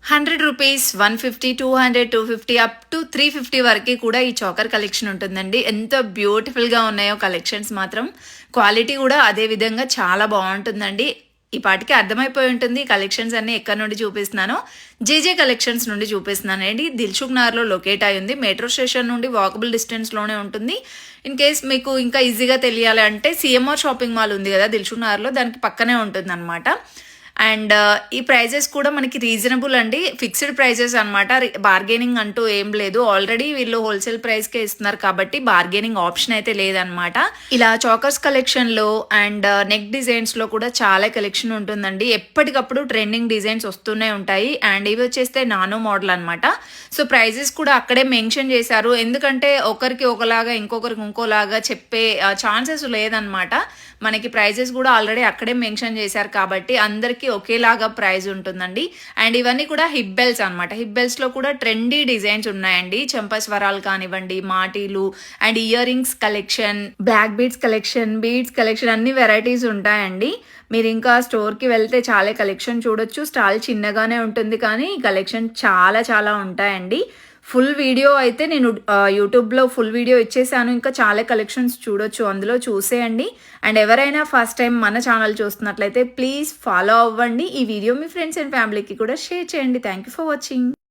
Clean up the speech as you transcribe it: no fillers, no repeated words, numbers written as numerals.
100 rupees, 150, 200, 250 up to 350 వరకు కూడా ఈ చాకర్ కలెక్షన్ ఉంటుందండి. ఎంత బ్యూటిఫుల్గా ఉన్నాయో కలెక్షన్స్ మాత్రం. క్వాలిటీ కూడా అదే విధంగా చాలా బాగుంటుందండి. ఈ పాటికి అర్థమైపోయి ఉంటుంది కలెక్షన్స్ అన్ని ఎక్కడి నుండి చూపిస్తున్నానో. జేజే కలెక్షన్స్ నుండి చూపిస్తున్నానండి. దిల్సుఖ్ నగర్లో లొకేట్ అయి ఉంది. మెట్రో స్టేషన్ నుండి వాకబుల్ డిస్టెన్స్లోనే ఉంటుంది. ఇన్ కేస్ మీకు ఇంకా ఈజీగా తెలియాలి అంటే సిఎంఆర్ షాపింగ్ మాల్ ఉంది కదా దిల్సుఖ్ నగర్లో, దానికి పక్కనే ఉంటుంది అనమాట. అండ్ ఈ ప్రైజెస్ కూడా మనకి రీజనబుల్ అండి. ఫిక్స్డ్ ప్రైజెస్ అనమాట. బార్గెనింగ్ అంటూ ఏం లేదు. ఆల్రెడీ వీళ్ళు హోల్సేల్ ప్రైస్కే ఇస్తున్నారు కాబట్టి బార్గెనింగ్ ఆప్షన్ అయితే లేదనమాట. ఇలా చాకర్స్ కలెక్షన్లో అండ్ నెక్ డిజైన్స్లో కూడా చాలా కలెక్షన్ ఉంటుందండి. ఎప్పటికప్పుడు ట్రెండింగ్ డిజైన్స్ వస్తూనే ఉంటాయి. అండ్ ఇవి వచ్చేస్తే నానో మోడల్ అనమాట. సో ప్రైజెస్ కూడా అక్కడే మెన్షన్ చేశారు. ఎందుకంటే ఒకరికి ఒకలాగా ఇంకొకరికి ఇంకోలాగా చెప్పే ఛాన్సెస్ లేదనమాట. మనకి ప్రైజెస్ కూడా ఆల్రెడీ అక్కడే మెన్షన్ చేశారు కాబట్టి అందరికీ ఒకేలాగా ప్రైస్ ఉంటుందండి. అండ్ ఇవన్నీ కూడా హిప్ బెల్ట్స్ అనమాట. హిప్ బెల్ట్స్ లో కూడా ట్రెండీ డిజైన్స్ ఉన్నాయండి. చెంపస్వరాలు కానివ్వండి, మాటీలు and earrings collection, black beads collection, beads collection అన్ని వెరైటీస్ ఉంటాయండి. మీరు ఇంకా స్టోర్కి వెళ్తే చాలా కలెక్షన్ చూడొచ్చు. స్టాల్ చిన్నగానే ఉంటుంది కానీ కలెక్షన్ చాలా చాలా ఉంటాయండి. ఫుల్ వీడియో అయితే నేను యూట్యూబ్లో ఫుల్ వీడియో ఇచ్చేసాను. ఇంకా చాలా కలెక్షన్స్ చూడొచ్చు, అందులో చూసేయండి. అండ్ ఎవరైనా ఫస్ట్ టైం మన ఛానల్ చూస్తున్నట్లయితే ప్లీజ్ ఫాలో అవ్వండి. ఈ వీడియో మీ ఫ్రెండ్స్ అండ్ ఫ్యామిలీకి కూడా షేర్ చేయండి. Thank you for watching.